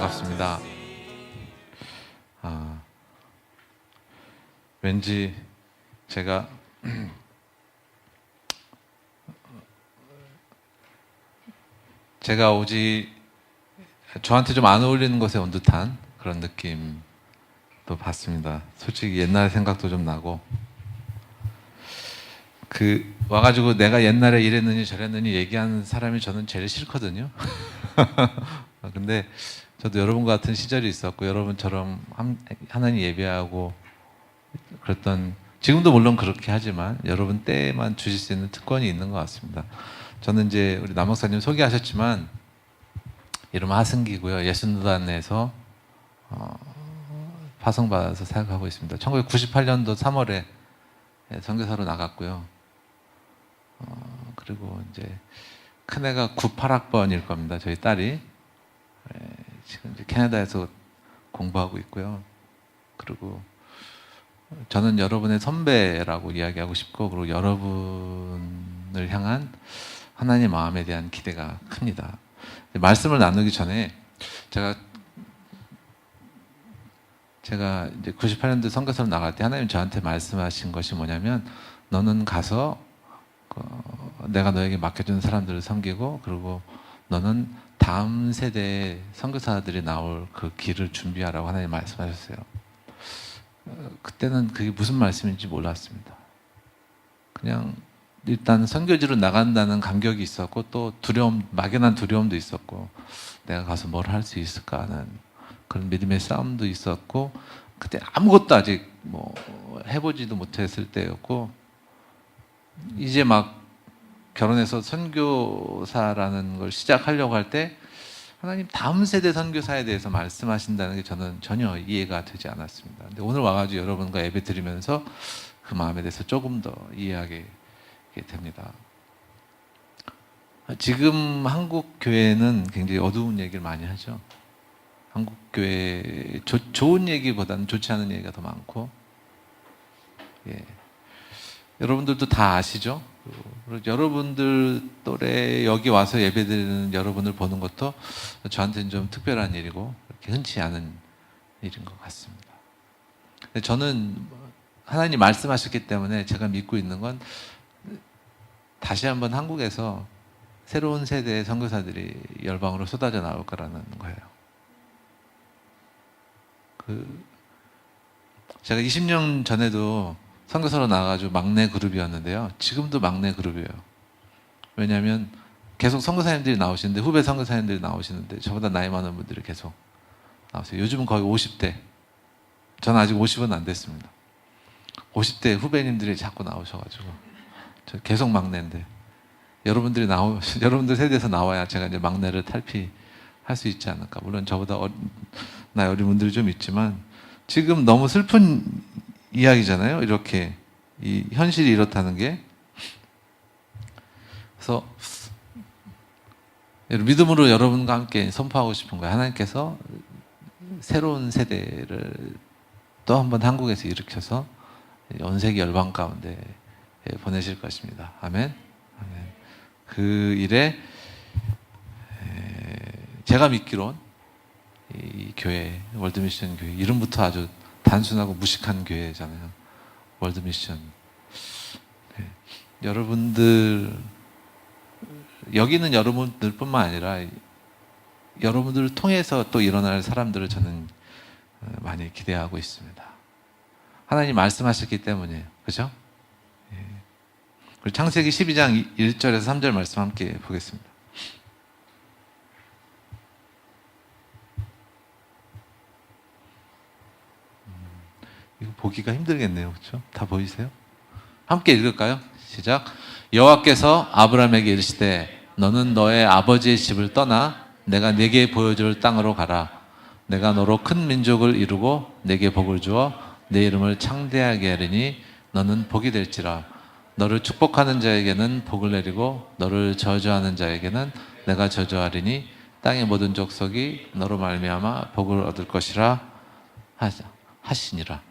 반갑습니다. 왠지 제가 오지 저한테 좀 안 어울리는 곳에 온 듯한 그런 느낌도 받습니다. 솔직히 옛날 생각도 좀 나고, 와가지고 내가 옛날에 이랬느니 저랬느니 얘기하는 사람이 저는 제일 싫거든요. 근데 저도 여러분 같은 시절이 있었고, 여러분처럼 하나님 예배하고 그랬던, 지금도 물론 그렇게 하지만 여러분 때만 주실 수 있는 특권이 있는 것 같습니다. 저는 이제 우리 남 목사님 소개하셨지만 이름 하승기고요. 예수노단에서 파송받아서 사역하고 있습니다. 1998년도 3월에 선교사로 나갔고요. 그리고 이제 큰애가 98학번일 겁니다. 저희 딸이 지금 이제 캐나다에서 공부하고 있고요. 그리고 저는 여러분의 선배라고 이야기하고 싶고, 그리고 여러분을 향한 하나님의 마음에 대한 기대가 큽니다. 말씀을 나누기 전에 제가 이제 98년도 선교사로 나갈 때 하나님 저한테 말씀하신 것이 뭐냐면, 너는 가서 내가 너에게 맡겨준 사람들을 섬기고, 그리고 너는 다음 세대의 선교사들이 나올 그 길을 준비하라고 하나님 말씀하셨어요. 그때는 그게 무슨 말씀인지 몰랐습니다. 그냥 일단 선교지로 나간다는 감격이 있었고, 또 막연한 두려움도 있었고, 내가 가서 뭘 할 수 있을까 하는 그런 믿음의 싸움도 있었고, 그때 아무것도 아직 해보지도 못했을 때였고, 이제 막 결혼해서 선교사라는 걸 시작하려고 할 때 하나님 다음 세대 선교사에 대해서 말씀하신다는 게 저는 전혀 이해가 되지 않았습니다. 근데 오늘 와가지고 여러분과 예배 드리면서 그 마음에 대해서 조금 더 이해하게 됩니다. 지금 한국 교회는 굉장히 어두운 얘기를 많이 하죠. 한국 교회 좋은 얘기보다는 좋지 않은 얘기가 더 많고, 여러분들도 다 아시죠? 그리고 여러분들 또래 여기 와서 예배드리는 여러분을 보는 것도 저한테는 좀 특별한 일이고, 그렇게 흔치 않은 일인 것 같습니다. 근데 저는 하나님 말씀하셨기 때문에 제가 믿고 있는 건, 다시 한번 한국에서 새로운 세대의 선교사들이 열방으로 쏟아져 나올 거라는 거예요. 제가 20년 전에도 선교사로 나가가지고 막내 그룹이었는데요. 지금도 막내 그룹이에요. 왜냐하면 계속 선교사님들이 나오시는데, 후배 선교사님들이 나오시는데, 저보다 나이 많은 분들이 계속 나오세요. 요즘은 거의 50대. 저는 아직 50은 안 됐습니다. 50대 후배님들이 자꾸 나오셔가지고, 저 계속 막내인데, 여러분들 세대에서 나와야 제가 이제 막내를 탈피할 수 있지 않을까. 물론 저보다 나이 어린 분들이 좀 있지만, 지금 너무 슬픈 이야기잖아요. 이렇게 이 현실이 이렇다는 게. 그래서 믿음으로 여러분과 함께 선포하고 싶은 거예요. 하나님께서 새로운 세대를 또 한번 한국에서 일으켜서 온 세계 열방 가운데 보내실 것입니다. 아멘. 아멘. 그 일에 제가 믿기론 이 교회, 월드미션 교회, 이름부터 아주 단순하고 무식한 교회잖아요. 월드미션. 여러분들, 여기 있는 여러분들뿐만 아니라 여러분들을 통해서 또 일어날 사람들을 저는 많이 기대하고 있습니다. 하나님 말씀하셨기 때문이에요. 그죠? 우리 창세기 12장 1절에서 3절 말씀 함께 보겠습니다. 이거 보기가 힘들겠네요. 그렇죠? 다 보이세요? 함께 읽을까요? 시작. 여호와께서 아브라함에게 이르시되 너는 너의 아버지의 집을 떠나 내가 네게 보여줄 땅으로 가라. 내가 너로 큰 민족을 이루고 네게 복을 주어 내 이름을 창대하게 하리니 너는 복이 될지라. 너를 축복하는 자에게는 복을 내리고 너를 저주하는 자에게는 내가 저주하리니 땅의 모든 족속이 너로 말미암아 복을 얻을 것이라 하시니라.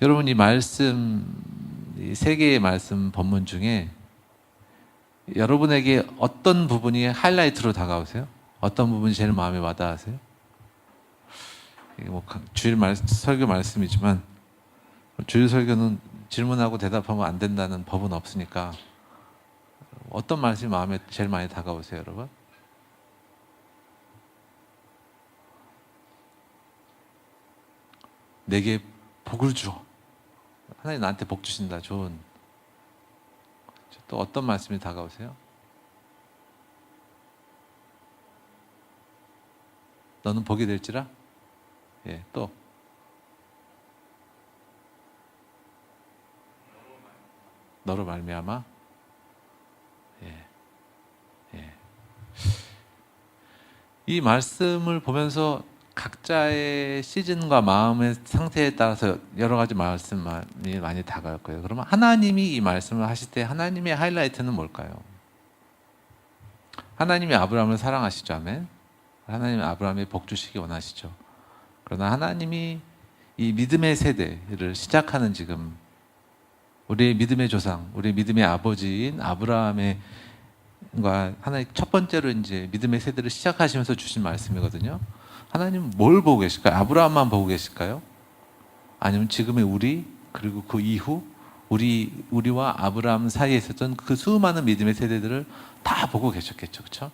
여러분, 이 말씀, 이 세 개의 말씀 본문 중에 여러분에게 어떤 부분이 하이라이트로 다가오세요? 어떤 부분이 제일 마음에 와닿으세요? 이게 뭐 설교 말씀이지만 주일 설교는 질문하고 대답하면 안 된다는 법은 없으니까 어떤 말씀이 마음에 제일 많이 다가오세요, 여러분? 내게 복을 줘. 하나님 나한테 복 주신다. 좋은. 또 어떤 말씀이 다가오세요? 너는 복이 될지라? 예, 또. 너로 말미암아? 예, 예. 이 말씀을 보면서 각자의 시즌과 마음의 상태에 따라서 여러 가지 말씀이 많이 다가올 거예요. 그러면 하나님이 이 말씀을 하실 때 하나님의 하이라이트는 뭘까요? 하나님이 아브라함을 사랑하시죠. 아멘. 하나님이 아브라함에 복 주시기 원하시죠. 그러나 하나님이 이 믿음의 세대를 시작하는 지금 우리의 믿음의 조상, 우리의 믿음의 아버지인 아브라함과 하나님 첫 번째로 이제 믿음의 세대를 시작하시면서 주신 말씀이거든요. 하나님 뭘 보고 계실까요? 아브라함만 보고 계실까요? 아니면 지금의 우리 그리고 그 이후 우리와 아브라함 사이에 있었던 그 수많은 믿음의 세대들을 다 보고 계셨겠죠, 그렇죠?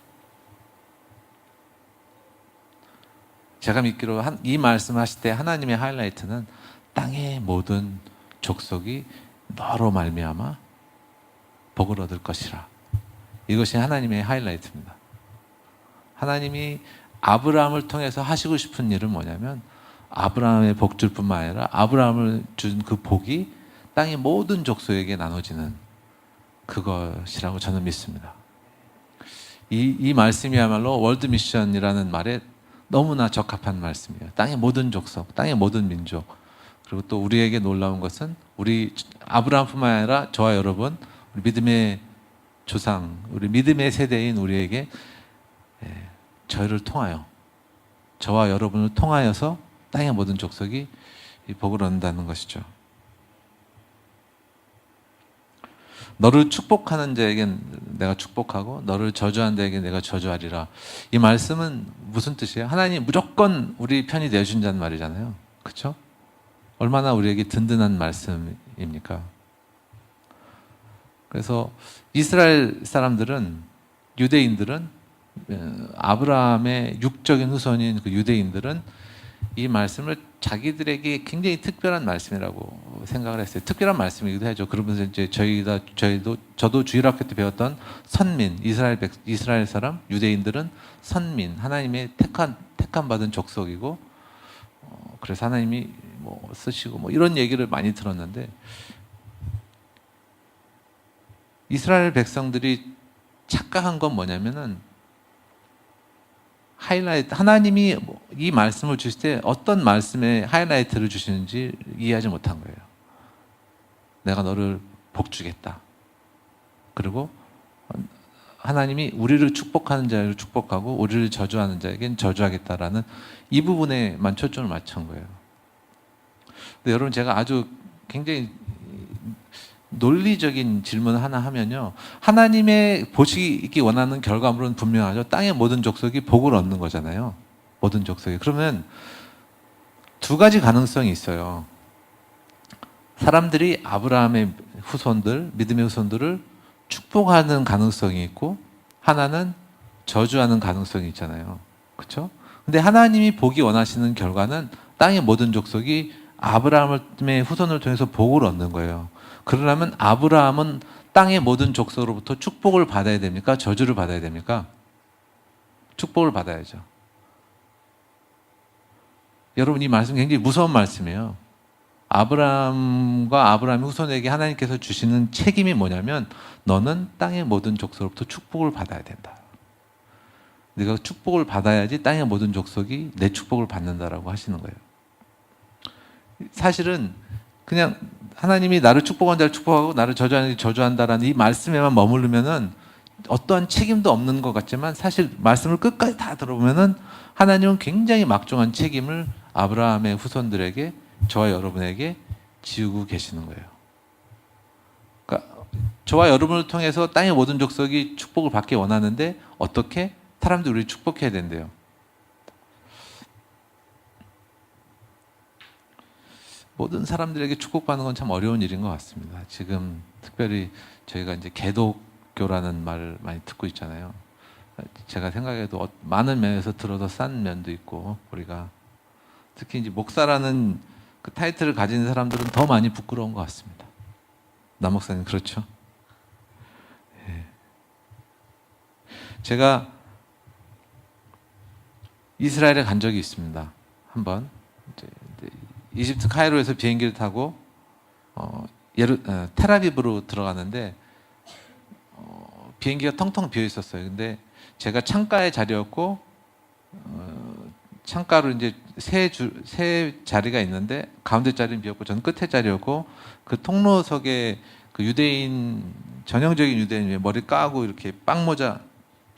제가 믿기로 이 말씀하실 때 하나님의 하이라이트는 땅의 모든 족속이 너로 말미암아 복을 얻을 것이라. 이것이 하나님의 하이라이트입니다. 하나님이 아브라함을 통해서 하시고 싶은 일은 뭐냐면 아브라함의 복 줄 뿐만 아니라 아브라함을 준 그 복이 땅의 모든 족속에게 나눠지는 그것이라고 저는 믿습니다. 이 말씀이야말로 월드 미션이라는 말에 너무나 적합한 말씀이에요. 땅의 모든 족속, 땅의 모든 민족. 그리고 또 우리에게 놀라운 것은 우리 아브라함뿐만 아니라 저와 여러분, 우리 믿음의 조상, 우리 믿음의 세대인 우리에게 저희를 통하여, 저와 여러분을 통하여서 땅의 모든 족속이 이 복을 얻는다는 것이죠. 너를 축복하는 자에겐 내가 축복하고 너를 저주하는 자에게 내가 저주하리라. 이 말씀은 무슨 뜻이에요? 하나님 무조건 우리 편이 되어준다는 말이잖아요. 그렇죠? 얼마나 우리에게 든든한 말씀입니까? 그래서 이스라엘 사람들은, 유대인들은, 아브라함의 육적인 후손인 그 유대인들은 이 말씀을 자기들에게 굉장히 특별한 말씀이라고 생각을 했어요. 특별한 말씀이기도 하죠. 그러면서 이제 저도 주일학교 때 배웠던 선민, 이스라엘 사람, 유대인들은 선민, 하나님의 택함 받은 족속이고, 그래서 하나님이 뭐 쓰시고 뭐 이런 얘기를 많이 들었는데, 이스라엘 백성들이 착각한 건 뭐냐면은 하나님이 이 말씀을 주실 때 어떤 말씀에 하이라이트를 주시는지 이해하지 못한 거예요. 내가 너를 복 주겠다. 그리고 하나님이 우리를 축복하는 자를 축복하고 우리를 저주하는 자에겐 저주하겠다라는 이 부분에만 초점을 맞춘 거예요. 근데 여러분, 제가 아주 굉장히 논리적인 질문을 하나 하면요, 하나님의 보시기 원하는 결과물은 분명하죠. 땅의 모든 족속이 복을 얻는 거잖아요. 모든 족속이. 그러면 두 가지 가능성이 있어요. 사람들이 아브라함의 후손들, 믿음의 후손들을 축복하는 가능성이 있고, 하나는 저주하는 가능성이 있잖아요. 그렇죠? 근데 하나님이 보기 원하시는 결과는 땅의 모든 족속이 아브라함의 후손을 통해서 복을 얻는 거예요. 그러려면 아브라함은 땅의 모든 족속으로부터 축복을 받아야 됩니까? 저주를 받아야 됩니까? 축복을 받아야죠. 여러분, 이 말씀 굉장히 무서운 말씀이에요. 아브라함과 아브라함의 후손에게 하나님께서 주시는 책임이 뭐냐면, 너는 땅의 모든 족속으로부터 축복을 받아야 된다. 네가 축복을 받아야지 땅의 모든 족속이 내 축복을 받는다라고 하시는 거예요. 사실은 그냥 하나님이 나를 축복한 자를 축복하고 나를 저주하는 자를 저주한다라는 이 말씀에만 머무르면은 어떠한 책임도 없는 것 같지만, 사실 말씀을 끝까지 다 들어보면은 하나님은 굉장히 막중한 책임을 아브라함의 후손들에게, 저와 여러분에게 지우고 계시는 거예요. 그러니까 저와 여러분을 통해서 땅의 모든 족속이 축복을 받기 원하는데 어떻게? 사람들이 우리 축복해야 된대요. 모든 사람들에게 축복받는 건 참 어려운 일인 것 같습니다. 지금 특별히 저희가 이제 개독교라는 말을 많이 듣고 있잖아요. 제가 생각해도 많은 면에서 들어서 싼 면도 있고, 우리가 특히 이제 목사라는 그 타이틀을 가진 사람들은 더 많이 부끄러운 것 같습니다. 남 목사님 그렇죠? 예. 제가 이스라엘에 간 적이 있습니다. 한번 이제 이집트 카이로에서 비행기를 타고 텔아비브로 들어가는데 비행기가 텅텅 비어 있었어요. 근데 제가 창가에 자리였고 창가로 이제 세 자리가 있는데 가운데 자리는 비었고 저는 끝에 자리였고 그 통로석에 그 유대인 전형적인 유대인 머리 까고 이렇게 빵모자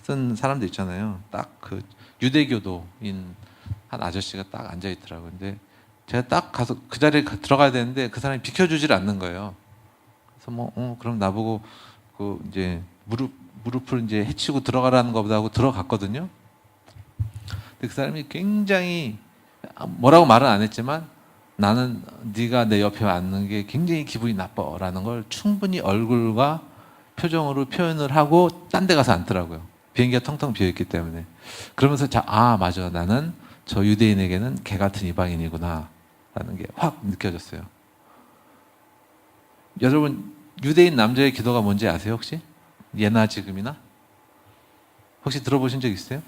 쓴 사람들 있잖아요. 딱 그 유대교도인 한 아저씨가 딱 앉아 있더라고요. 근데 제가 딱 가서 그 자리에 들어가야 되는데 그 사람이 비켜주질 않는 거예요. 그래서 그럼 나보고 그 이제 무릎을 이제 헤치고 들어가라는 것보다 하고 들어갔거든요. 근데 그 사람이 굉장히 뭐라고 말은 안 했지만 나는 네가 내 옆에 앉는 게 굉장히 기분이 나빠라는 걸 충분히 얼굴과 표정으로 표현을 하고 딴 데 가서 앉더라고요. 비행기가 텅텅 비어있기 때문에. 그러면서 맞아. 나는 저 유대인에게는 개 같은 이방인이구나 라는 게 확 느껴졌어요. 여러분 유대인 남자의 기도가 뭔지 아세요 혹시? 예나 지금이나? 혹시 들어보신 적 있어요?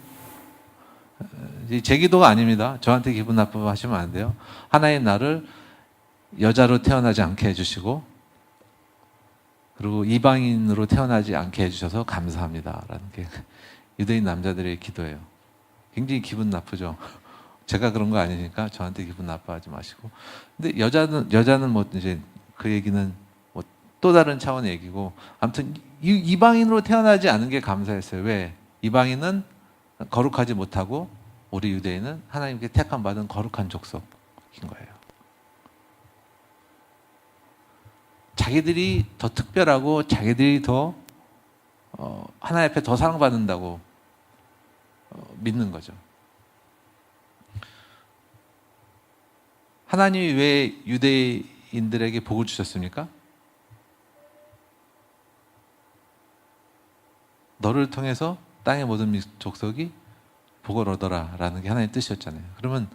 제 기도가 아닙니다. 저한테 기분 나쁘게 하시면 안 돼요. 하나님 나를 여자로 태어나지 않게 해주시고 그리고 이방인으로 태어나지 않게 해주셔서 감사합니다 라는 게 유대인 남자들의 기도예요. 굉장히 기분 나쁘죠. 제가 그런 거 아니니까 저한테 기분 나빠하지 마시고. 근데 여자는 뭐 이제 그 얘기는 뭐 또 다른 차원의 얘기고 아무튼 이방인으로 태어나지 않은 게 감사했어요. 왜? 이방인은 거룩하지 못하고 우리 유대인은 하나님께 택함 받은 거룩한 족속인 거예요. 자기들이 더 특별하고 자기들이 더 하나님 앞에 더 사랑받는다고 믿는 거죠. 하나님이 왜 유대인들에게 복을 주셨습니까? 너를 통해서 땅의 모든 족속이 복을 얻어라 라는 게 하나님의 뜻이었잖아요. 그러면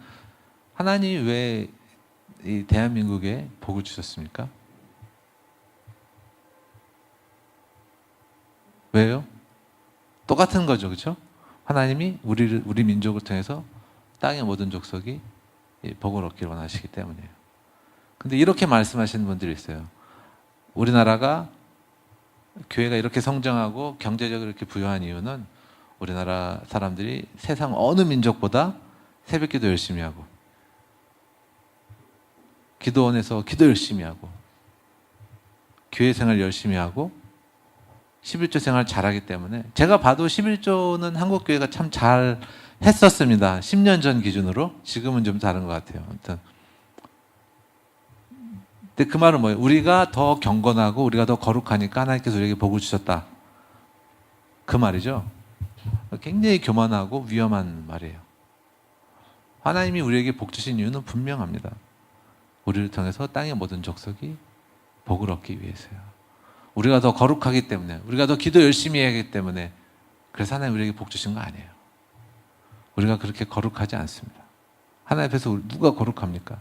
하나님이 왜 이 대한민국에 복을 주셨습니까? 왜요? 똑같은 거죠. 그렇죠? 하나님이 우리 민족을 통해서 땅의 모든 족속이 복을 얻기를 원하시기 때문이에요. 근데 이렇게 말씀하시는 분들이 있어요. 우리나라가 교회가 이렇게 성장하고 경제적으로 이렇게 부유한 이유는 우리나라 사람들이 세상 어느 민족보다 새벽기도 열심히 하고 기도원에서 기도 열심히 하고 교회 생활 열심히 하고 11조 생활 잘하기 때문에 제가 봐도 11조는 한국 교회가 참 잘 했었습니다. 10년 전 기준으로. 지금은 좀 다른 것 같아요. 아무튼 근데 그 말은 뭐예요? 우리가 더 경건하고 우리가 더 거룩하니까 하나님께서 우리에게 복을 주셨다. 그 말이죠. 굉장히 교만하고 위험한 말이에요. 하나님이 우리에게 복 주신 이유는 분명합니다. 우리를 통해서 땅의 모든 족속이 복을 얻기 위해서요. 우리가 더 거룩하기 때문에, 우리가 더 기도 열심히 해야 하기 때문에, 그래서 하나님 우리에게 복 주신 거 아니에요. 우리가 그렇게 거룩하지 않습니다. 하나님 앞에서 누가 거룩합니까?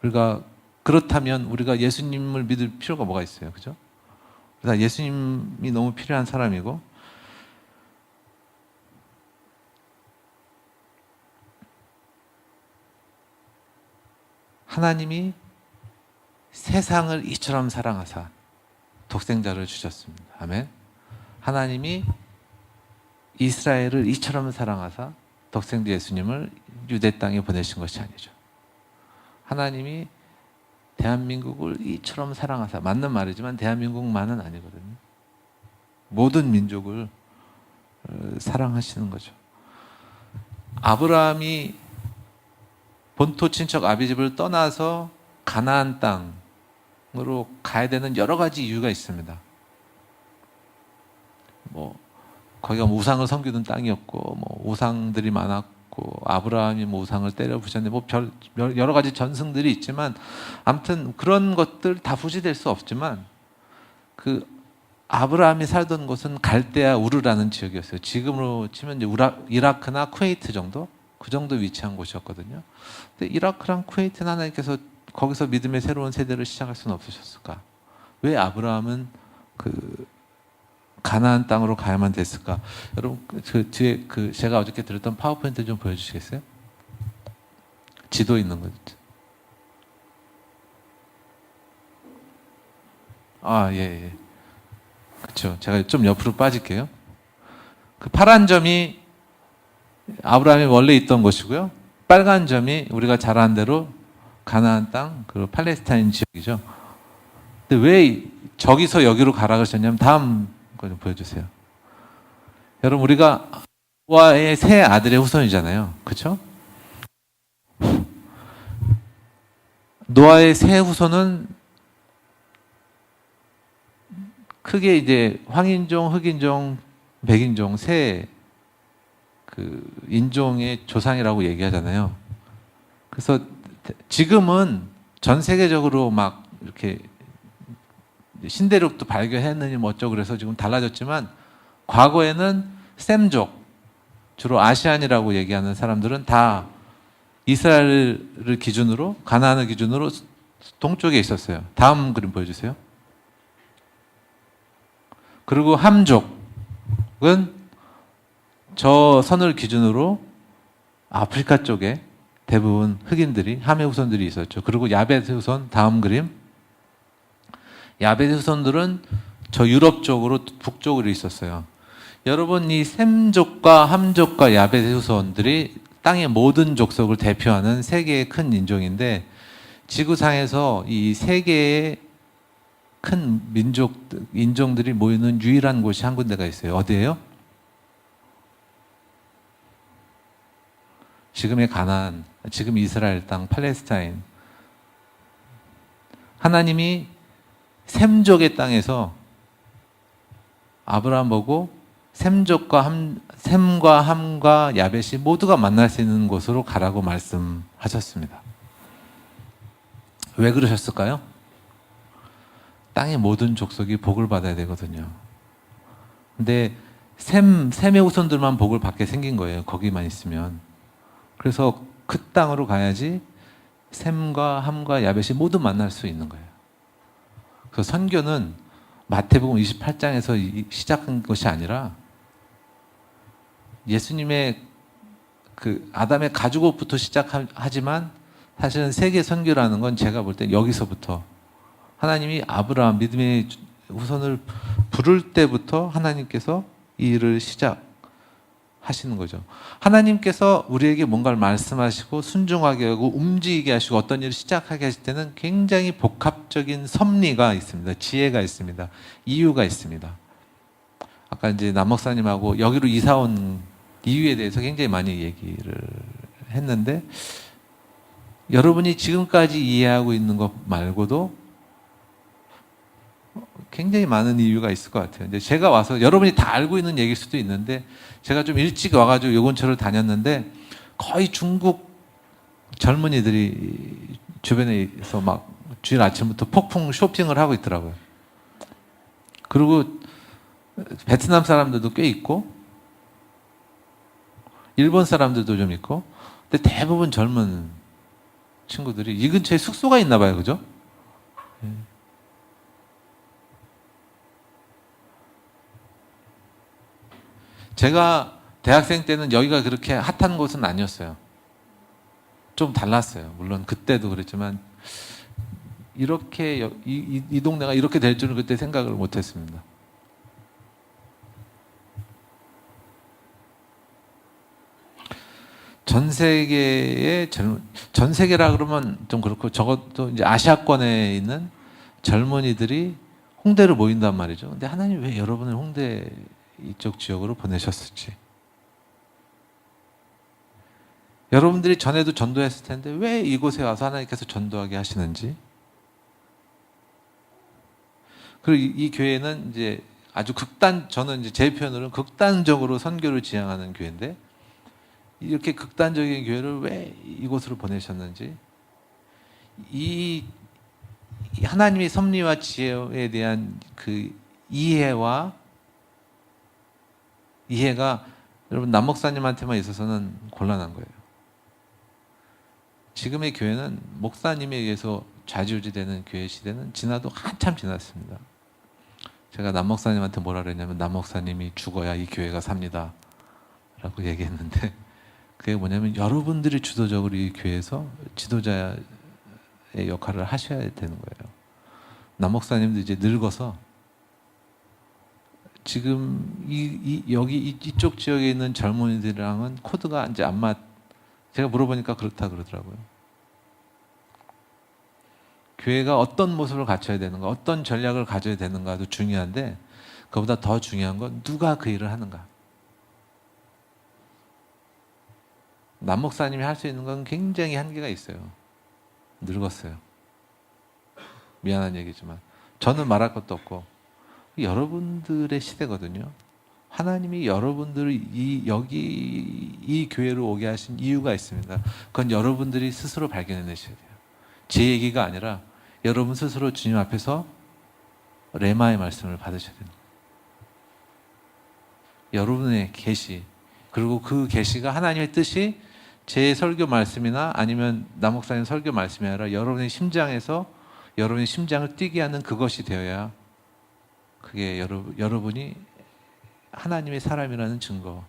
우리가 그렇다면 우리가 예수님을 믿을 필요가 뭐가 있어요, 그죠? 그래서 예수님이 너무 필요한 사람이고, 하나님이 세상을 이처럼 사랑하사 독생자를 주셨습니다. 아멘. 하나님이 이스라엘을 이처럼 사랑하사 독생자 예수님을 유대 땅에 보내신 것이 아니죠. 하나님이 대한민국을 이처럼 사랑하사, 맞는 말이지만 대한민국만은 아니거든요. 모든 민족을 사랑하시는 거죠. 아브라함이 본토 친척 아비집을 떠나서 가나안 땅으로 가야 되는 여러 가지 이유가 있습니다. 뭐 거기가 뭐 우상을 섬기는 땅이었고 뭐 우상들이 많았고 아브라함이 뭐 우상을 때려 부셨는데 뭐 여러 가지 전승들이 있지만 아무튼 그런 것들 다 부지될 수 없지만 그 아브라함이 살던 곳은 갈대아 우르라는 지역이었어요. 지금으로 치면 이제 이라크나 쿠웨이트 정도? 그 정도 위치한 곳이었거든요. 근데 이라크랑 쿠웨이트는 하나님께서 거기서 믿음의 새로운 세대를 시작할 수는 없으셨을까? 왜 아브라함은 그 가나안 땅으로 가야만 됐을까? 여러분 그 뒤에 그 제가 어저께 들었던 파워포인트 좀 보여주시겠어요? 지도 있는 거죠. 아, 예. 그렇죠. 제가 좀 옆으로 빠질게요. 그 파란 점이 아브라함이 원래 있던 곳이고요. 빨간 점이 우리가 잘 아는 대로 가나안 땅, 그리고 팔레스타인 지역이죠. 근데 왜 저기서 여기로 가라 그러셨냐면 다음 거 좀 보여주세요. 여러분 우리가 노아의 세 아들의 후손이잖아요. 그렇죠? 노아의 세 후손은 크게 이제 황인종, 흑인종, 백인종 세 그 인종의 조상이라고 얘기하잖아요. 그래서 지금은 전 세계적으로 막 이렇게 신대륙도 발견했느니 뭐 어쩌고 그래서 지금 달라졌지만 과거에는 셈족, 주로 아시안이라고 얘기하는 사람들은 다 이스라엘을 기준으로 가나안을 기준으로 동쪽에 있었어요. 다음 그림 보여주세요. 그리고 함족은 저 선을 기준으로 아프리카 쪽에 대부분 흑인들이 함의 후손들이 있었죠. 그리고 야벳 후손 다음 그림. 야벳 후손들은 저 유럽 쪽으로 북쪽으로 있었어요. 여러분 이 셈족과 함족과 야벳 후손들이 땅의 모든 족속을 대표하는 세 개의 큰 인종인데 지구상에서 이 세 개의 큰 인종들이 모이는 유일한 곳이 한 군데가 있어요. 어디예요? 지금의 가나안, 지금 이스라엘 땅, 팔레스타인. 하나님이 셈족의 땅에서 아브라함 보고 셈과 함과 야벳이 모두가 만날 수 있는 곳으로 가라고 말씀하셨습니다. 왜 그러셨을까요? 땅의 모든 족속이 복을 받아야 되거든요. 근데 셈의 후손들만 복을 받게 생긴 거예요. 거기만 있으면. 그래서 그 땅으로 가야지 셈과 함과 야벳이 모두 만날 수 있는 거예요. 그래서 선교는 마태복음 28장에서 시작한 것이 아니라 예수님의 그 아담의 가죽옷부터 시작하지만 사실은 세계 선교라는 건 제가 볼 때 여기서부터 하나님이 아브라함 믿음의 후손을 부를 때부터 하나님께서 이 일을 시작하시는 거죠. 하나님께서 우리에게 뭔가를 말씀하시고 순종하게 하고 움직이게 하시고 어떤 일을 시작하게 하실 때는 굉장히 복합적인 섭리가 있습니다. 지혜가 있습니다. 이유가 있습니다. 아까 이제 남 목사님하고 여기로 이사 온 이유에 대해서 굉장히 많이 얘기를 했는데 여러분이 지금까지 이해하고 있는 것 말고도 굉장히 많은 이유가 있을 것 같아요. 이제 제가 와서 여러분이 다 알고 있는 얘기일 수도 있는데 제가 좀 일찍 와가지고 요 근처를 다녔는데 거의 중국 젊은이들이 주변에서 막 주일 아침부터 폭풍 쇼핑을 하고 있더라고요. 그리고 베트남 사람들도 꽤 있고 일본 사람들도 좀 있고 근데 대부분 젊은 친구들이 이 근처에 숙소가 있나 봐요. 그죠? 제가 대학생 때는 여기가 그렇게 핫한 곳은 아니었어요. 좀 달랐어요. 물론 그때도 그랬지만 이렇게 이 동네가 이렇게 될 줄은 그때 생각을 못했습니다. 전 세계라 그러면 좀 그렇고 적어도 이제 아시아권에 있는 젊은이들이 홍대로 모인단 말이죠. 근데 하나님 왜 여러분을 홍대 이쪽 지역으로 보내셨을지. 여러분들이 전에도 전도했을 텐데 왜 이곳에 와서 하나님께서 전도하게 하시는지. 그리고 이 교회는 이제 아주 저는 이제 제 표현으로는 극단적으로 선교를 지향하는 교회인데, 이렇게 극단적인 교회를 왜 이곳으로 보내셨는지, 이 하나님의 섭리와 지혜에 대한 그 이해가 여러분 남 목사님한테만 있어서는 곤란한 거예요. 지금의 교회는 목사님에 의해서 좌지우지되는 교회 시대는 지나도 한참 지났습니다. 제가 남 목사님한테 뭐라 그랬냐면, 남 목사님이 죽어야 이 교회가 삽니다 라고 얘기했는데, 그게 뭐냐면 여러분들이 주도적으로 이 교회에서 지도자의 역할을 하셔야 되는 거예요. 남 목사님도 이제 늙어서 지금 이쪽 지역에 있는 젊은이들이랑은 코드가 이제 안 제가 물어보니까 그렇다 그러더라고요. 교회가 어떤 모습을 갖춰야 되는가, 어떤 전략을 가져야 되는가도 중요한데, 그보다 더 중요한 건 누가 그 일을 하는가. 남 목사님이 할 수 있는 건 굉장히 한계가 있어요. 늙었어요. 미안한 얘기지만 저는 말할 것도 없고, 여러분들의 시대거든요. 하나님이 여러분들을 이 교회로 오게 하신 이유가 있습니다. 그건 여러분들이 스스로 발견해내셔야 돼요. 제 얘기가 아니라 여러분 스스로 주님 앞에서 레마의 말씀을 받으셔야 됩니다. 여러분의 계시, 그리고 그 계시가 하나님의 뜻이 제 설교 말씀이나 아니면 남 목사님 설교 말씀이 아니라 여러분의 심장에서 여러분의 심장을 뛰게 하는 그것이 되어야, 그게 여러분이 하나님의 사람이라는 증거입니다.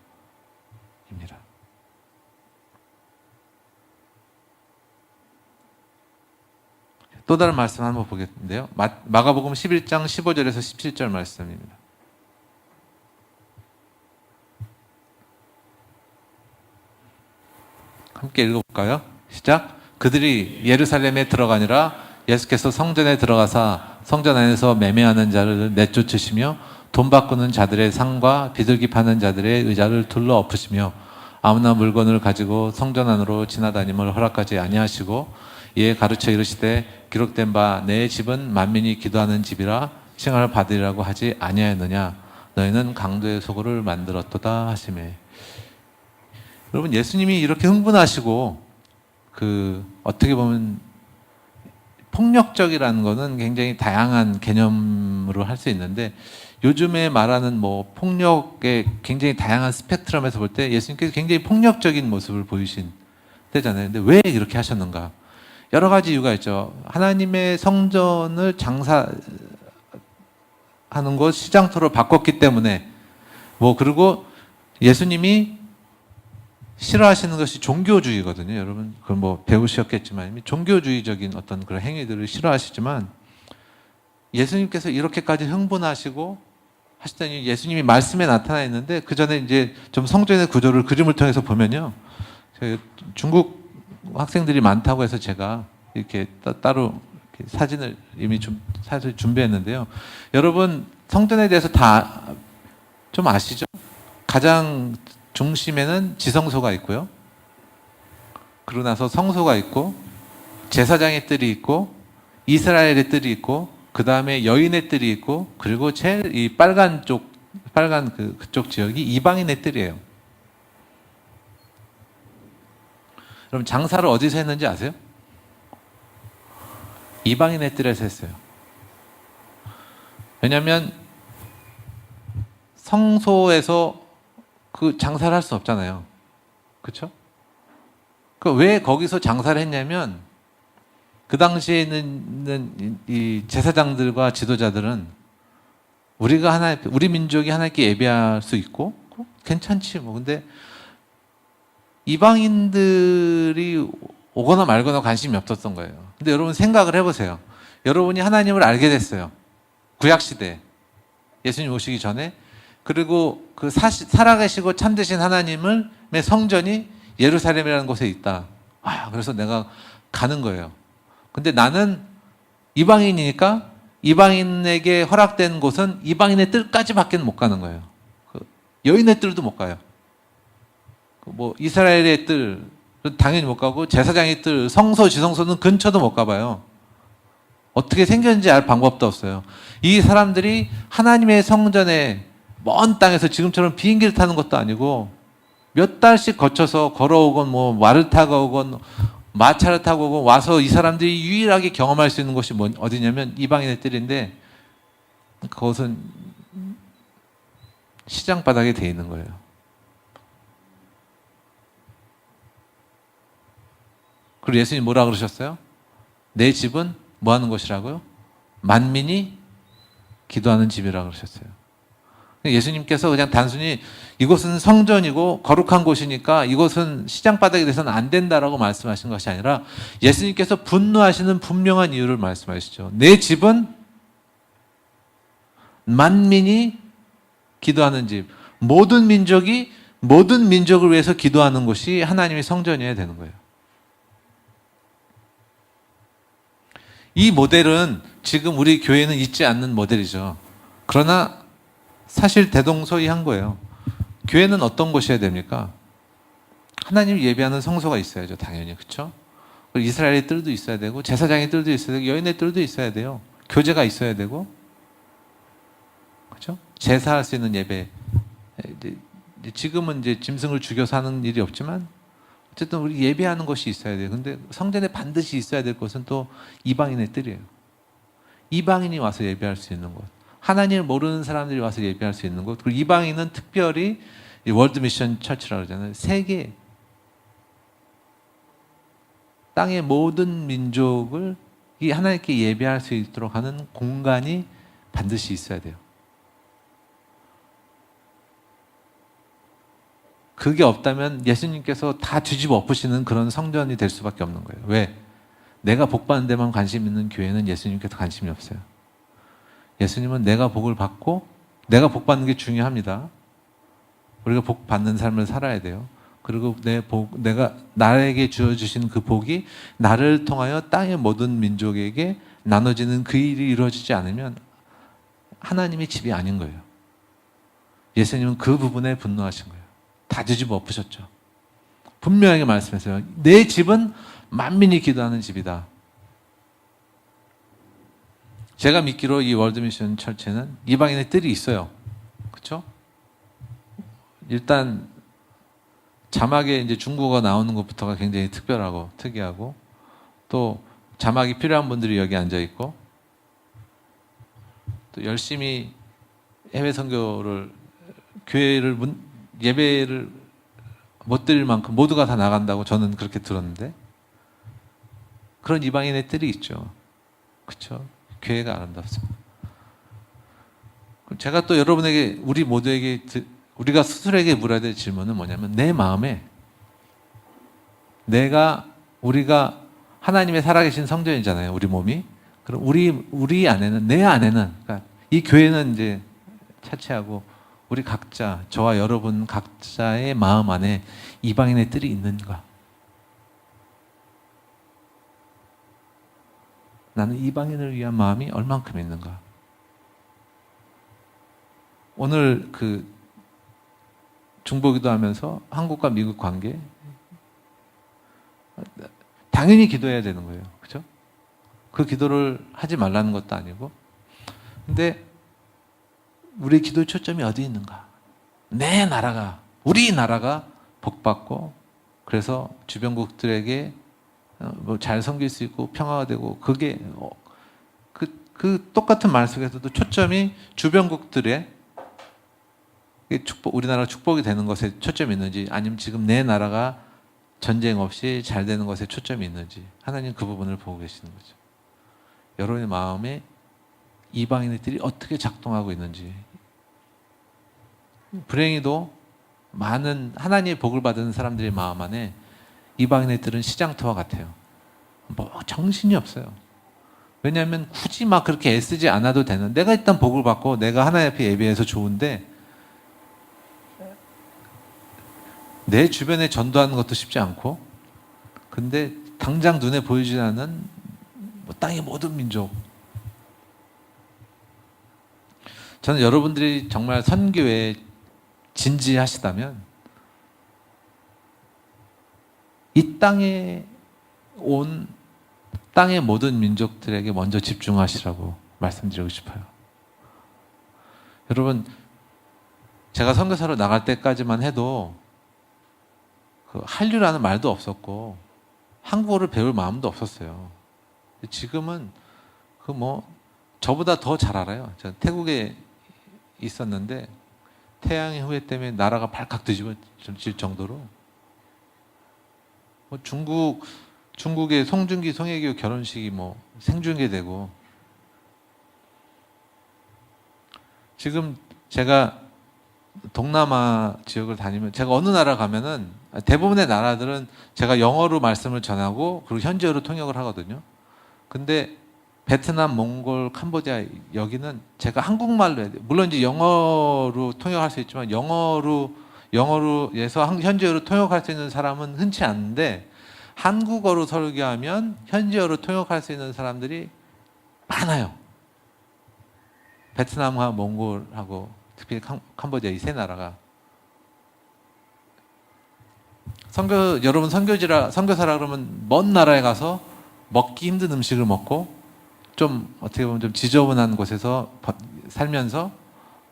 또 다른 말씀 한번 보겠는데요. 마가복음 11장 15절에서 17절 말씀입니다. 함께 읽어볼까요? 시작. 그들이 예루살렘에 들어가니라 예수께서 성전에 들어가사 성전 안에서 매매하는 자를 내쫓으시며 돈 바꾸는 자들의 상과 비둘기 파는 자들의 의자를 둘러 엎으시며 아무나 물건을 가지고 성전 안으로 지나다님을 허락하지 아니하시고, 이에 가르쳐 이르시되 기록된 바 내 집은 만민이 기도하는 집이라 칭함을 받으리라고 하지 아니하였느냐. 너희는 강도의 소굴을 만들었도다 하시매. 여러분, 예수님이 이렇게 흥분하시고 어떻게 보면 폭력적이라는 거는 굉장히 다양한 개념으로 할 수 있는데, 요즘에 말하는 폭력의 굉장히 다양한 스펙트럼에서 볼 때 예수님께서 굉장히 폭력적인 모습을 보이신 때잖아요. 근데 왜 이렇게 하셨는가? 여러 가지 이유가 있죠. 하나님의 성전을 장사하는 것 시장터로 바꿨기 때문에, 그리고 예수님이 싫어하시는 것이 종교주의거든요. 여러분, 그걸 배우셨겠지만, 종교주의적인 어떤 그런 행위들을 싫어하시지만, 예수님께서 이렇게까지 흥분하시고 하시더니 예수님이 말씀에 나타나 있는데, 그 전에 이제 좀 성전의 구조를 그림을 통해서 보면요. 중국 학생들이 많다고 해서 제가 이렇게 따로 이렇게 사진을 이미 사실 준비했는데요. 여러분, 성전에 대해서 다 좀 아시죠? 가장 중심에는 지성소가 있고요. 그러고 나서 성소가 있고, 제사장의 뜰이 있고, 이스라엘의 뜰이 있고, 그 다음에 여인의 뜰이 있고, 그리고 제일 이 빨간 그쪽 지역이 이방인의 뜰이에요. 그럼 장사를 어디서 했는지 아세요? 이방인의 뜰에서 했어요. 왜냐하면 성소에서 그 장사를 할 수 없잖아요. 그렇죠? 왜 거기서 장사를 했냐면, 그 당시에 있는 이 제사장들과 지도자들은 우리 민족이 하나님께 예배할 수 있고 괜찮지 근데 이방인들이 오거나 말거나 관심이 없었던 거예요. 근데 여러분 생각을 해보세요. 여러분이 하나님을 알게 됐어요. 구약시대 예수님 오시기 전에. 그리고 그 살아계시고 참되신 하나님의 성전이 예루살렘이라는 곳에 있다. 그래서 내가 가는 거예요. 근데 나는 이방인이니까 이방인에게 허락된 곳은 이방인의 뜰까지밖에 못 가는 거예요. 여인의 뜰도 못 가요. 이스라엘의 뜰 당연히 못 가고, 제사장의 뜰, 성소, 지성소는 근처도 못 가봐요. 어떻게 생겼는지 알 방법도 없어요. 이 사람들이 하나님의 성전에 먼 땅에서 지금처럼 비행기를 타는 것도 아니고 몇 달씩 거쳐서 걸어오건 뭐 말을 타고 오건 마차를 타고 오건 와서 이 사람들이 유일하게 경험할 수 있는 곳이 어디냐면 이방인의 뜰인데 그것은 시장 바닥에 돼 있는 거예요. 그리고 예수님 뭐라 그러셨어요? 내 집은 뭐 하는 곳이라고요? 만민이 기도하는 집이라 그러셨어요. 예수님께서 그냥 단순히 이곳은 성전이고 거룩한 곳이니까 이곳은 시장 바닥이 돼서는 안 된다라고 말씀하신 것이 아니라 예수님께서 분노하시는 분명한 이유를 말씀하시죠. 내 집은 만민이 기도하는 집. 모든 민족이 모든 민족을 위해서 기도하는 곳이 하나님의 성전이어야 되는 거예요. 이 모델은 지금 우리 교회는 있지 않는 모델이죠. 그러나 사실 대동소이한 거예요. 교회는 어떤 곳이어야 됩니까? 하나님 예배하는 성소가 있어야죠. 당연히. 그렇죠? 이스라엘의 뜰도 있어야 되고 제사장의 뜰도 있어야 되고 여인의 뜰도 있어야 돼요. 교제가 있어야 되고 그렇죠? 제사할 수 있는 예배. 지금은 이제 짐승을 죽여서 하는 일이 없지만 어쨌든 우리 예배하는 것이 있어야 돼요. 근데 성전에 반드시 있어야 될 것은 또 이방인의 뜰이에요. 이방인이 와서 예배할 수 있는 곳. 하나님을 모르는 사람들이 와서 예배할 수 있는 곳. 그리고 이방인은 특별히 월드 미션 처치라고 그러잖아요. 세계 땅의 모든 민족을 이 하나님께 예배할 수 있도록 하는 공간이 반드시 있어야 돼요. 그게 없다면 예수님께서 다 뒤집어 엎으시는 그런 성전이 될 수밖에 없는 거예요. 왜? 내가 복 받는 데만 관심 있는 교회는 예수님께서 관심이 없어요. 예수님은 내가 복을 받고 내가 복 받는 게 중요합니다. 우리가 복 받는 삶을 살아야 돼요. 그리고 내가 나에게 주어주신 그 복이 나를 통하여 땅의 모든 민족에게 나눠지는 그 일이 이루어지지 않으면 하나님의 집이 아닌 거예요. 예수님은 그 부분에 분노하신 거예요. 다 뒤집어 엎으셨죠. 분명하게 말씀했어요. 내 집은 만민이 기도하는 집이다. 제가 믿기로 이 월드미션 철체는 이방인의 뜰이 있어요. 그렇죠? 일단 자막에 이제 중국어 나오는 것부터가 굉장히 특별하고 특이하고 또 자막이 필요한 분들이 여기 앉아 있고 또 열심히 해외 선교를 교회를 예배를 못 드릴 만큼 모두가 다 나간다고 저는 그렇게 들었는데 그런 이방인의 뜰이 있죠. 그렇죠? 교회가 아름답습니다. 제가 또 여러분에게 우리 모두에게 우리가 스스로에게 물어야 될 질문은 뭐냐면 내 마음에 우리가 하나님의 살아계신 성전이잖아요. 우리 몸이. 그럼 우리 안에는 내 안에는 그러니까 이 교회는 이제 차치하고 우리 각자 저와 여러분 각자의 마음 안에 이방인의 뜰이 있는가? 나는 이방인을 위한 마음이 얼만큼 있는가? 오늘 그 중보기도 하면서 한국과 미국 관계 당연히 기도해야 되는 거예요. 그렇죠? 그 기도를 하지 말라는 것도 아니고 근데 우리 기도의 초점이 어디 있는가? 내 나라가 우리나라가 복받고 그래서 주변국들에게 뭐 잘 섬길 수 있고 평화가 되고 그게 그 똑같은 말 속에서도 초점이 주변국들의 우리나라가 축복이 되는 것에 초점이 있는지 아니면 지금 내 나라가 전쟁 없이 잘 되는 것에 초점이 있는지 하나님 그 부분을 보고 계시는 거죠. 여러분의 마음에 이방인들이 어떻게 작동하고 있는지 불행히도 많은 하나님의 복을 받은 사람들의 마음 안에 이방인들은 시장터와 같아요. 뭐 정신이 없어요. 왜냐하면 굳이 막 그렇게 애쓰지 않아도 되는 내가 일단 복을 받고 내가 하나님 앞에 예배해서 좋은데 내 주변에 전도하는 것도 쉽지 않고 근데 당장 눈에 보이지 않는 뭐 땅의 모든 민족 저는 여러분들이 정말 선교에 진지하시다면 이 땅에 온 땅의 모든 민족들에게 먼저 집중하시라고 말씀드리고 싶어요. 여러분, 제가 선교사로 나갈 때까지만 해도 그 한류라는 말도 없었고 한국어를 배울 마음도 없었어요. 지금은 그 뭐 저보다 더 잘 알아요. 제가 태국에 있었는데 태양의 후예 때문에 나라가 발칵 뒤집어질 정도로 뭐 중국의 송중기 송혜교 결혼식이 뭐 생중계되고, 지금 제가 동남아 지역을 다니면 제가 어느 나라 가면은 대부분의 나라들은 제가 영어로 말씀을 전하고 그리고 현지어로 통역을 하거든요. 근데 베트남, 몽골, 캄보디아 여기는 제가 한국말로 해야 돼요. 물론 이제 영어로 통역할 수 있지만 영어로 해서 현지어로 통역할 수 있는 사람은 흔치 않은데 한국어로 설교하면 현지어로 통역할 수 있는 사람들이 많아요. 베트남과 몽골하고 특히 캄보디아 이 세 나라가. 여러분 선교사라 그러면 먼 나라에 가서 먹기 힘든 음식을 먹고 좀 어떻게 보면 좀 지저분한 곳에서 살면서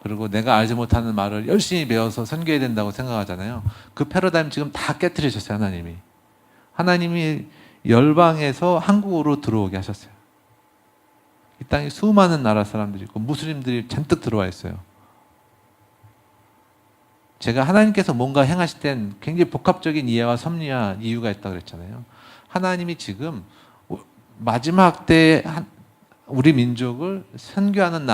그리고 내가 알지 못하는 말을 열심히 배워서 선교해야 된다고 생각하잖아요. 그 패러다임 지금 다 깨트리셨어요, 하나님이. 하나님이 열방에서 한국으로 들어오게 하셨어요. 이 땅에 수많은 나라 사람들이 있고 무슬림들이 잔뜩 들어와 있어요. 제가 하나님께서 뭔가 행하실 땐 굉장히 복합적인 이해와 섭리와 이유가 있다고 그랬잖아요. 하나님이 지금 마지막 때 우리 민족을 선교하는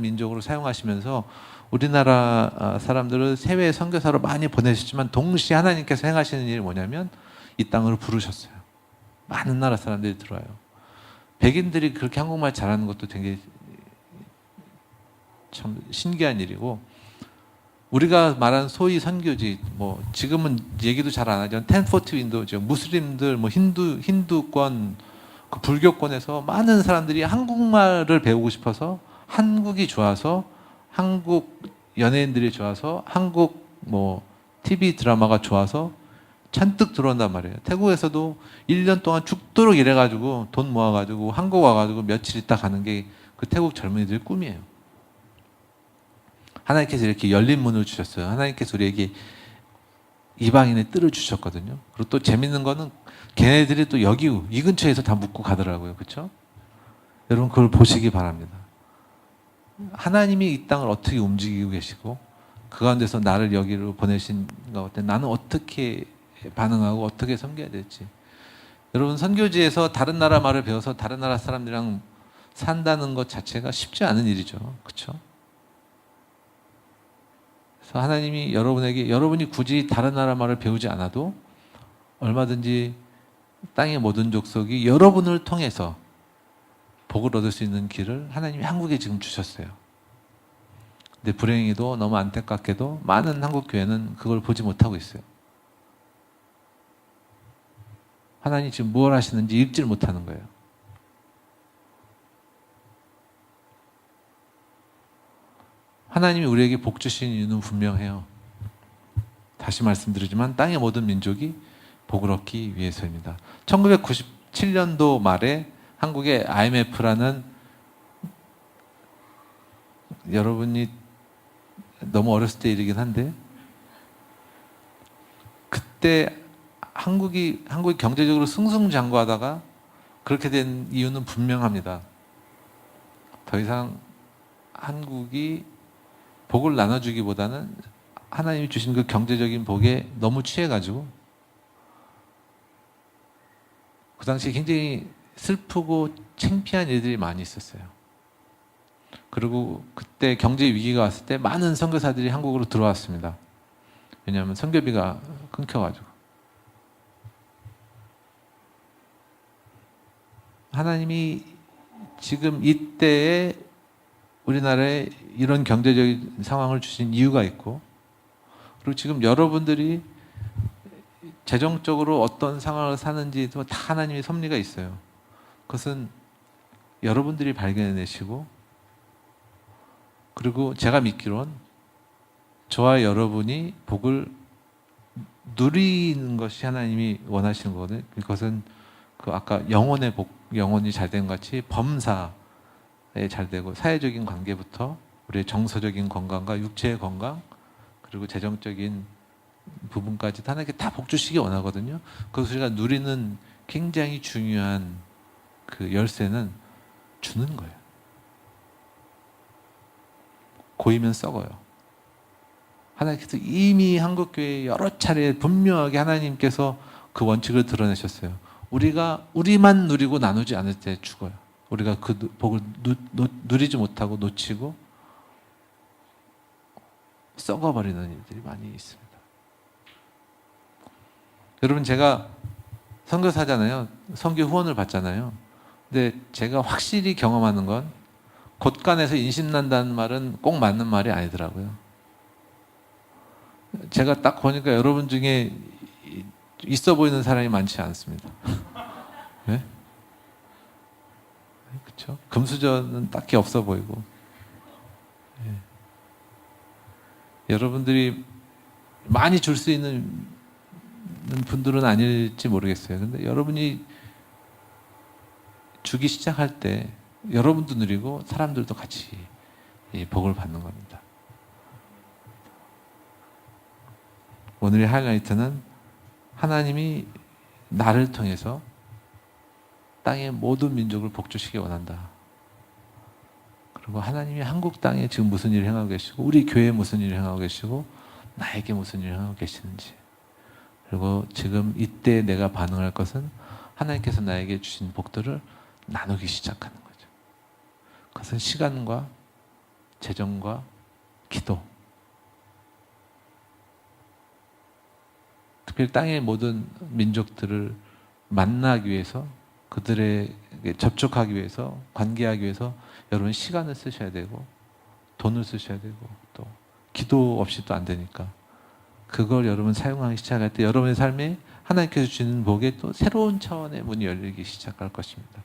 민족으로 사용하시면서 우리나라 사람들을 해외 선교사로 많이 보내셨지만 동시에 하나님께서 행하시는 일이 뭐냐면 이 땅으로 부르셨어요. 많은 나라 사람들이 들어와요. 백인들이 그렇게 한국말 잘하는 것도 되게 참 신기한 일이고, 우리가 말하는 소위 선교지, 뭐 지금은 얘기도 잘 안 하죠. 1040 윈도우죠. 무슬림들, 뭐 힌두권, 그 불교권에서 많은 사람들이 한국말을 배우고 싶어서 한국이 좋아서 한국 연예인들이 좋아서 한국 뭐 TV 드라마가 좋아서 잔뜩 들어온단 말이에요. 태국에서도 1년 동안 죽도록 일해가지고 돈 모아가지고 한국 와가지고 며칠 있다 가는 게 그 태국 젊은이들의 꿈이에요. 하나님께서 이렇게 열린 문을 주셨어요. 하나님께서 우리에게 이방인의 뜰을 주셨거든요. 그리고 또 재밌는 거는 걔네들이 또 여기 이 근처에서 다 묵고 가더라고요. 그렇죠? 여러분 그걸 보시기 바랍니다. 하나님이 이 땅을 어떻게 움직이고 계시고 그 가운데서 나를 여기로 보내신 것 같아. 나는 어떻게 반응하고 어떻게 섬겨야 될지. 여러분 선교지에서 다른 나라 말을 배워서 다른 나라 사람들이랑 산다는 것 자체가 쉽지 않은 일이죠. 그렇죠? 그래서 하나님이 여러분이 굳이 다른 나라 말을 배우지 않아도 얼마든지 땅의 모든 족속이 여러분을 통해서 복을 얻을 수 있는 길을 하나님이 한국에 지금 주셨어요. 근데 불행히도 너무 안타깝게도 많은 한국 교회는 그걸 보지 못하고 있어요. 하나님이 지금 무엇 하시는지 읽지를 못하는 거예요. 하나님이 우리에게 복 주신 이유는 분명해요. 다시 말씀드리지만 땅의 모든 민족이 복을 얻기 위해서입니다. 1997년도 말에 한국의 IMF라는, 여러분이 너무 어렸을 때 일이긴 한데 그때 한국이 경제적으로 승승장구하다가 그렇게 된 이유는 분명합니다. 더 이상 한국이 복을 나눠주기보다는 하나님이 주신 그 경제적인 복에 너무 취해가지고 그 당시에 굉장히 슬프고 창피한 일들이 많이 있었어요. 그리고 그때 경제 위기가 왔을 때 많은 선교사들이 한국으로 들어왔습니다. 왜냐하면 선교비가 끊겨가지고. 하나님이 지금 이때에 우리나라에 이런 경제적인 상황을 주신 이유가 있고, 그리고 지금 여러분들이 재정적으로 어떤 상황을 사는지도 다 하나님의 섭리가 있어요. 그것은 여러분들이 발견해내시고, 그리고 제가 믿기론 저와 여러분이 복을 누리는 것이 하나님이 원하시는 거거든요. 그것은 그 아까 영혼이 잘 된 것 같이 범사에 잘 되고 사회적인 관계부터 우리의 정서적인 건강과 육체의 건강 그리고 재정적인 부분까지 하나님께 다 복 주시기 원하거든요. 그것을 우리가 누리는 굉장히 중요한 그 열쇠는 주는 거예요. 고이면 썩어요. 하나님께서 이미 한국교회에 여러 차례 분명하게 하나님께서 그 원칙을 드러내셨어요. 우리가 우리만 누리고 나누지 않을 때 죽어요. 우리가 그 복을 누리지 못하고 놓치고 썩어버리는 일들이 많이 있습니다. 여러분, 제가 선교사잖아요. 선교 후원을 받잖아요. 근데 제가 확실히 경험하는 건 곳간에서 인심난다는 말은 꼭 맞는 말이 아니더라고요. 제가 딱 보니까 여러분 중에 있어 보이는 사람이 많지 않습니다. 네? 그렇죠? 금수저는 딱히 없어 보이고. 네. 여러분들이 많이 줄 수 있는 분들은 아닐지 모르겠어요. 근데 여러분이 주기 시작할 때 여러분도 누리고 사람들도 같이 이 복을 받는 겁니다. 오늘의 하이라이트는 하나님이 나를 통해서 땅의 모든 민족을 복주시기 원한다. 그리고 하나님이 한국 땅에 지금 무슨 일을 행하고 계시고 우리 교회에 무슨 일을 행하고 계시고 나에게 무슨 일을 행하고 계시는지, 그리고 지금 이때 내가 반응할 것은 하나님께서 나에게 주신 복들을 나누기 시작하는 거죠. 그것은 시간과 재정과 기도, 특별히 땅의 모든 민족들을 만나기 위해서, 그들에게 접촉하기 위해서, 관계하기 위해서 여러분 시간을 쓰셔야 되고 돈을 쓰셔야 되고 또 기도 없이 또 안 되니까 그걸 여러분 사용하기 시작할 때 여러분의 삶에 하나님께서 주시는 복에 또 새로운 차원의 문이 열리기 시작할 것입니다.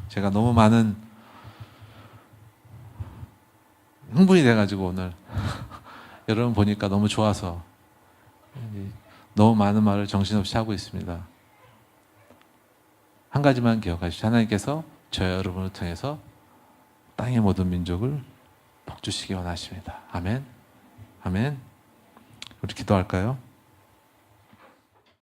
제가 너무 많은 흥분이 돼가지고 오늘 여러분 보니까 너무 좋아서 너무 많은 말을 정신없이 하고 있습니다. 한 가지만 기억하십시오. 하나님께서 저 여러분을 통해서 땅의 모든 민족을 복 주시기 원하십니다. 아멘. 아멘. 우리 기도할까요?